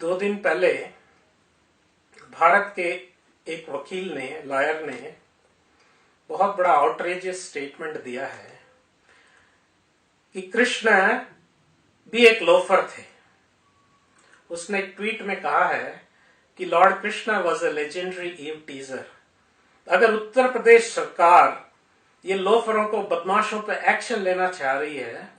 2 दिन पहले भारत के एक वकील ने, लॉयर ने बहुत बड़ा आउटरेजियस स्टेटमेंट दिया है कि कृष्ण भी एक लोफर थे। उसने एक ट्वीट में कहा है कि lord Krishna was a legendary eve teaser. अगर उत्तर प्रदेश सरकार ये लोफरों को, बदमाशों पे एक्शन लेना चाह रही है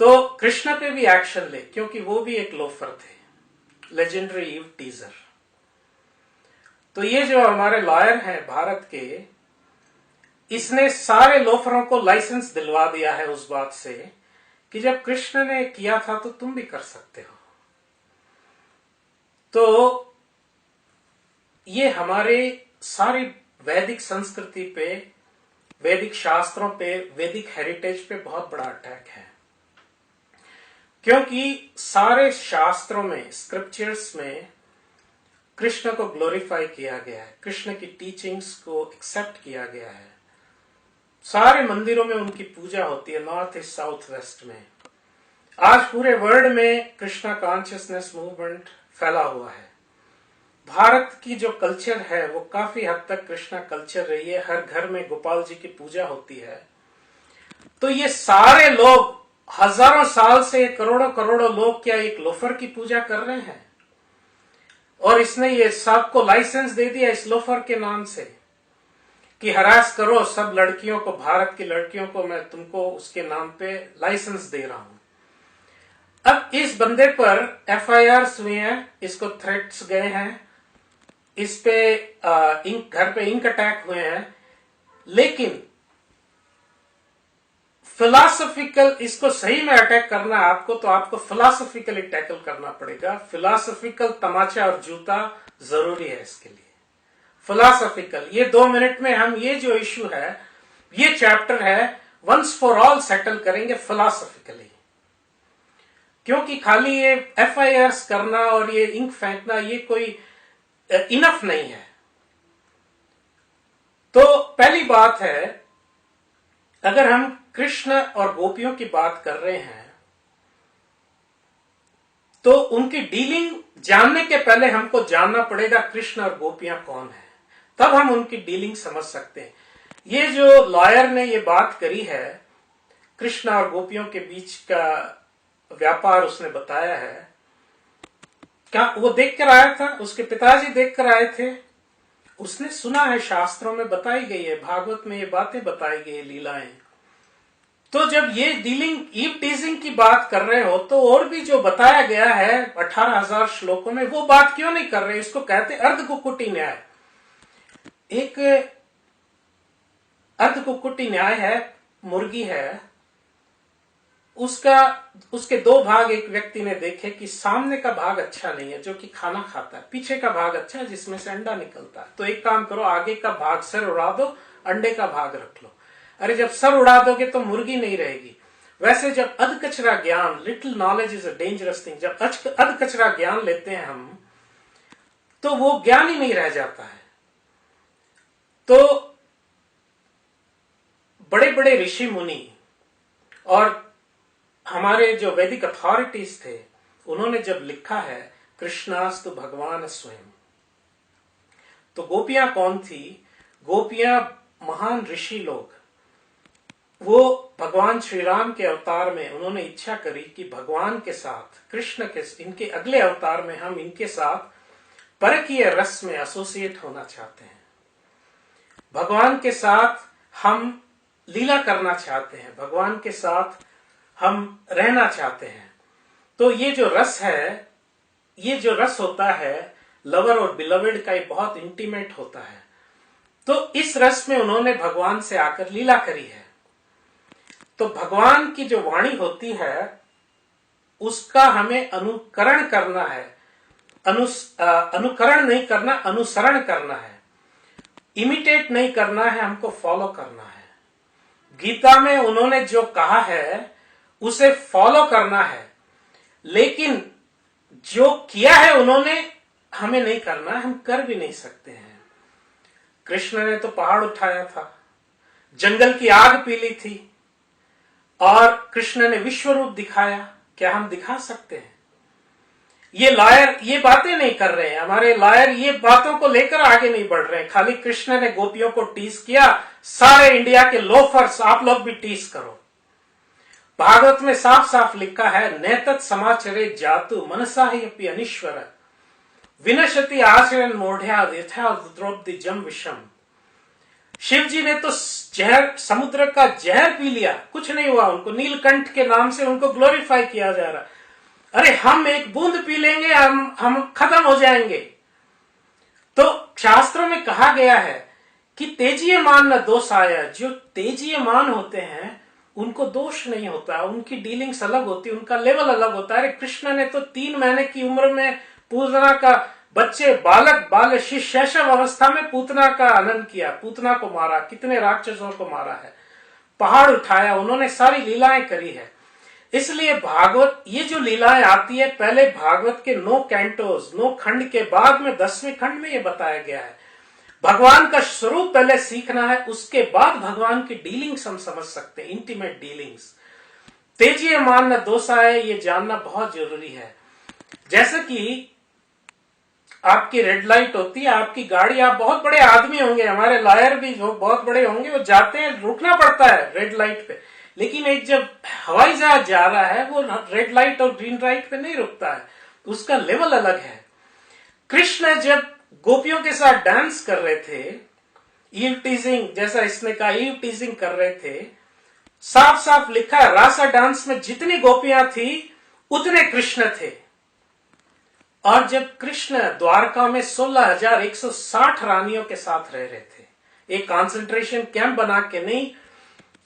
तो कृष्ण पे भी एक्शन ले, क्योंकि वो भी एक लोफर थे, लेजेंडरी ईव टीजर। तो ये जो हमारे लॉयर हैं भारत के, इसने सारे लोफरों को लाइसेंस दिलवा दिया है उस बात से कि जब कृष्ण ने किया था तो तुम भी कर सकते हो। तो ये हमारे सारी वैदिक संस्कृति पे, वैदिक शास्त्रों पे, वैदिक हेरिटेज पे बहुत बड़ा अटैक है, क्योंकि सारे शास्त्रों में, स्क्रिप्चर्स में कृष्ण को ग्लोरीफाई किया गया है, कृष्ण की टीचिंग्स को एक्सेप्ट किया गया है। सारे मंदिरों में उनकी पूजा होती है, नॉर्थ ईस्ट, साउथ वेस्ट में। आज पूरे वर्ल्ड में कृष्णा कॉन्शियसनेस मूवमेंट फैला हुआ है। भारत की जो कल्चर है वो काफी हद तक कृष्णा कल्चर रही है। हर घर में गोपाल जी की पूजा होती है। तो ये सारे लोग हजारों साल से, करोड़ों करोड़ों लोग क्या एक लोफर की पूजा कर रहे हैं? और इसने ये सबको लाइसेंस दे दिया इस लोफर के नाम से कि हरास करो सब लड़कियों को, भारत की लड़कियों को, मैं तुमको उसके नाम पे लाइसेंस दे रहा हूं। अब इस बंदे पर FIRs हुए हैं, इसको थ्रेट्स गए हैं, इस पे घर पे इंक अटैक हुए हैं, लेकिन फिलॉसफिकल, इसको सही में अटैक करना है आपको तो आपको फिलॉसफिकली टैकल करना पड़ेगा। फिलॉसफिकल तमाचा और जूता जरूरी है इसके लिए। फिलॉसफिकल, ये 2 मिनट में हम ये जो इश्यू है, ये चैप्टर है, वंस फॉर ऑल सेटल करेंगे फिलॉसफिकली। क्योंकि खाली ये FIRs करना और ये इंक फेंकना ये कोई इनफ नहीं है। तो पहली बात है, अगर हम कृष्ण और गोपियों की बात कर रहे हैं तो उनकी डीलिंग जानने के पहले हमको जानना पड़ेगा कृष्ण और गोपियां कौन है, तब हम उनकी डीलिंग समझ सकते हैं। ये जो लॉयर ने ये बात करी है, कृष्ण और गोपियों के बीच का व्यापार उसने बताया है, क्या वो देख कर आया था? उसके पिताजी देख कर आए थे? उसने सुना है, शास्त्रों में बताई गई है, भागवत में ये बातें बताई गई है, लीलाएं। तो जब ये डीलिंग, ईव टीजिंग की बात कर रहे हो तो और भी जो बताया गया है 18,000 श्लोकों में, वो बात क्यों नहीं कर रहे? इसको कहते अर्ध कुक्कुटी न्याय। एक अर्ध कुक्कुटी न्याय है, मुर्गी है, उसके 2 भाग एक व्यक्ति ने देखे कि सामने का भाग अच्छा नहीं है जो कि खाना खाता है, पीछे का भाग अच्छा है जिसमें से अंडा निकलता है। तो एक काम करो, आगे का भाग सर उड़ा दो, अंडे का भाग रख लो। अरे जब सर उड़ा दोगे तो मुर्गी नहीं रहेगी। वैसे जब अध कचरा ज्ञान, little knowledge is a dangerous thing, जब अध कचरा ज्ञान लेते हैं हम तो वो ज्ञान ही नहीं रह जाता है। तो बड़े बड़े ऋषि मुनि और हमारे जो वैदिक अथॉरिटीज थे, उन्होंने जब लिखा है कृष्णास्तु भगवान स्वयं, तो गोपियां कौन थी? गोपियां महान ऋषि लोग। वो भगवान श्री राम के अवतार में उन्होंने इच्छा करी कि भगवान के साथ, कृष्ण के, इनके अगले अवतार में हम इनके साथ परकीय रस में एसोसिएट होना चाहते हैं, भगवान के साथ हम लीला करना चाहते हैं, भगवान के साथ हम रहना चाहते हैं। तो ये जो रस है, ये जो रस होता है लवर और बिलवेड का, ये बहुत इंटीमेट होता है। तो इस रस में उन्होंने भगवान से आकर लीला करी है। तो भगवान की जो वाणी होती है उसका हमें अनुकरण करना है, अनुकरण नहीं करना, अनुसरण करना है। इमिटेट नहीं करना है, हमको फॉलो करना है। गीता में उन्होंने जो कहा है उसे फॉलो करना है, लेकिन जो किया है उन्होंने, हमें नहीं करना है, हम कर भी नहीं सकते हैं। कृष्ण ने तो पहाड़ उठाया था, जंगल की आग पी ली थी, और कृष्ण ने विश्व रूप दिखाया। क्या हम दिखा सकते हैं? ये लॉयर ये बातें नहीं कर रहे हैं, हमारे लॉयर ये बातों को लेकर आगे नहीं बढ़ रहे हैं। खाली कृष्ण ने गोपियों को टीज किया, सारे इंडिया के लोफर्स आप लोग भी टीज करो। भागवत में साफ साफ लिखा है, नैतत् समाचरे जातु मनसा ही अपि अनीश्वर विनशति आचरण मूढ़या यथा द्रौपदी जम विषम। शिव जी ने तो जहर, समुद्र का जहर पी लिया, कुछ नहीं हुआ उनको, नीलकंठ के नाम से उनको ग्लोरीफाई किया जा रहा। अरे हम एक बूंद पी लेंगे, हम खत्म हो जाएंगे। तो शास्त्रों में कहा गया है कि तेजीयमान न दोष आया। जो तेजीयमान होते हैं उनको दोष नहीं होता, उनकी डीलिंग्स अलग होती, उनका लेवल अलग होता है। अरे कृष्ण ने तो 3 महीने की उम्र में पूतना का बच्चे बाल शैशव अवस्था में पूतना का आनंद किया, पूतना को मारा, कितने राक्षसों को मारा है, पहाड़ उठाया, उन्होंने सारी लीलाएं करी है। इसलिए भागवत ये जो लीलाएं आती है, पहले भागवत के 9 कैंटोज 9 खंड के बाद में 10वें खंड में ये बताया गया है। भगवान का स्वरूप पहले सीखना है, उसके बाद भगवान की डीलिंग्स हम समझ सकते हैं, इंटीमेट डीलिंग्स। तेजी मान न दोषा है, ये जानना बहुत जरूरी है। जैसे कि आपकी रेड लाइट होती है, आपकी गाड़ी, आप बहुत बड़े आदमी होंगे, हमारे लॉयर भी जो बहुत बड़े होंगे, वो जाते हैं, रुकना पड़ता है रेड लाइट पे। लेकिन एक जब हवाई जहाज जा रहा है, वो रेड लाइट और ग्रीन लाइट पे नहीं रुकता है, उसका लेवल अलग है। कृष्ण जब गोपियों के साथ डांस कर रहे थे, ईव टीजिंग, जैसा इसने कहा ईव टीजिंग कर रहे थे, साफ साफ लिखा है रासा डांस में जितनी गोपियां थी उतने कृष्ण थे। और जब कृष्ण द्वारका में 16,160 रानियों के साथ रह रहे थे, एक कंसंट्रेशन कैंप बना के नहीं,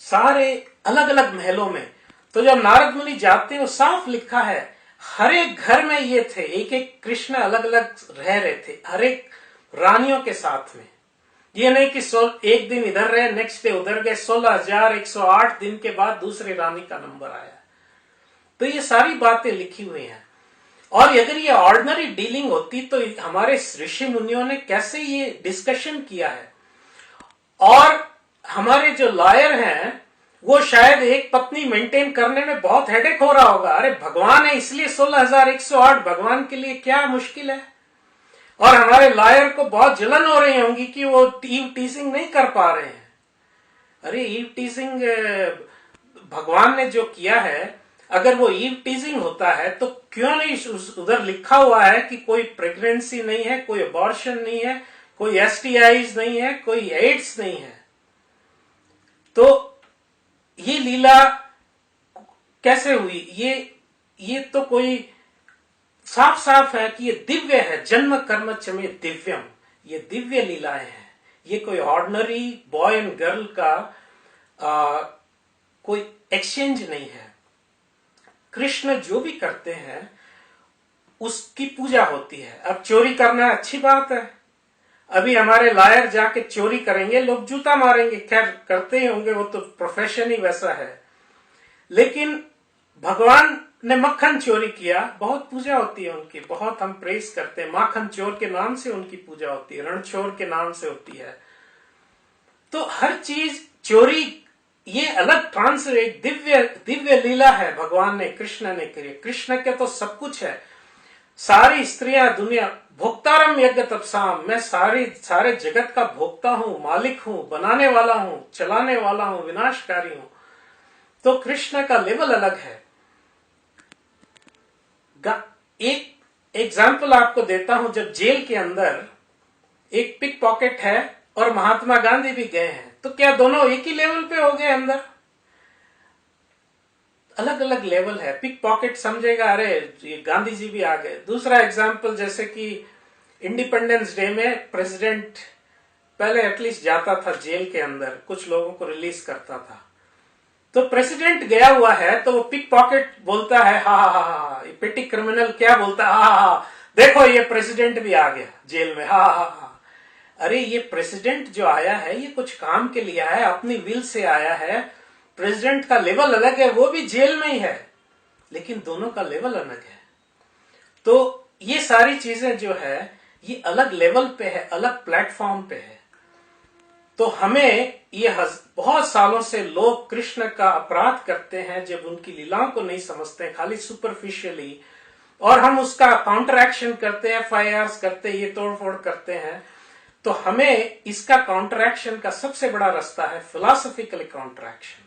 सारे अलग अलग महलों में, तो जब नारद मुनि जाते हैं, वो साफ लिखा है हर एक घर में ये थे, एक एक कृष्ण अलग अलग रह रहे थे, हर एक रानियों के साथ में। ये नहीं कि एक दिन इधर रहे, नेक्स्ट डे उधर गए। 16,108 दिन के बाद दूसरी रानी का नंबर आया। तो ये सारी बातें लिखी हुई हैं। और अगर ये ऑर्डिनरी डीलिंग होती तो हमारे ऋषि मुनियों ने कैसे ये डिस्कशन किया है। और हमारे जो लॉयर हैं वो शायद एक पत्नी मेंटेन करने में बहुत हेडेक हो रहा होगा। अरे भगवान है इसलिए 16,108, भगवान के लिए क्या मुश्किल है। और हमारे लॉयर को बहुत जलन हो रही होंगी कि वो ईव टीजिंग नहीं कर पा रहे हैं। अरे ईव टीजिंग भगवान ने जो किया है, अगर वो ईव टीजिंग होता है तो क्यों नहीं उधर लिखा हुआ है कि कोई प्रेगनेंसी नहीं है, कोई अबॉर्शन नहीं है, कोई एसटीआईज नहीं है, कोई एड्स नहीं है। तो ये लीला कैसे हुई? ये तो कोई साफ साफ है कि ये दिव्य है। जन्म कर्म च में दिव्यम, ये दिव्य लीलाएं हैं। ये कोई ऑर्डिनरी बॉय एंड गर्ल का कोई एक्सचेंज नहीं है। कृष्ण जो भी करते हैं उसकी पूजा होती है। अब चोरी करना अच्छी बात है, अभी हमारे लायर जाके चोरी करेंगे, लोग जूता मारेंगे, खैर करते ही होंगे, वो तो प्रोफेशन ही वैसा है। लेकिन भगवान ने मक्खन चोरी किया, बहुत पूजा होती है उनकी, बहुत हम प्रेस करते हैं। माखन चोर के नाम से उनकी पूजा होती है, रणछोर के नाम से होती है। तो हर चीज चोरी ये अलग ट्रांसलेट दिव्य लीला है भगवान ने, कृष्ण ने करी। कृष्ण के तो सब कुछ है। सारी स्त्रियां दुनिया भोक्तारम यज्ञ तपसाम, मैं सारे जगत का भोक्ता हूं, मालिक हूं, बनाने वाला हूं, चलाने वाला हूं, विनाशकारी हूं। तो कृष्ण का लेवल अलग है। एक एग्जाम्पल आपको देता हूं। जब जेल के अंदर एक पिक पॉकेट है और महात्मा गांधी भी गए हैं, तो क्या दोनों एक ही लेवल पे हो गए अंदर? अलग अलग लेवल है। पिक पॉकेट समझेगा अरे ये गांधी जी भी आ गए। दूसरा एग्जाम्पल, जैसे कि इंडिपेंडेंस डे में प्रेसिडेंट पहले एटलीस्ट जाता था जेल के अंदर, कुछ लोगों को रिलीज करता था। तो प्रेसिडेंट गया हुआ है तो वो पिक पॉकेट बोलता है हा हा हा, ये पेटी क्रिमिनल क्या बोलता है, हा हा, देखो ये प्रेसिडेंट भी आ गया जेल में, हा हा हा। अरे ये प्रेसिडेंट जो आया है ये कुछ काम के लिए आया है, अपनी विल से आया है। प्रेसिडेंट का लेवल अलग है, वो भी जेल में ही है, लेकिन दोनों का लेवल अलग है। तो ये सारी चीजें जो है ये अलग लेवल पे है, अलग प्लेटफॉर्म पे है। तो हमें ये बहुत सालों से लोग कृष्ण का अपराध करते हैं जब उनकी लीलाओं को नहीं समझते, खाली सुपरफिशियली और हम उसका काउंटर एक्शन करते हैं, FIRs करते हैं, ये तोड़फोड़ करते हैं, तो हमें इसका काउंटर एक्शन का सबसे बड़ा रास्ता है फिलॉसफिकल काउंटर एक्शन।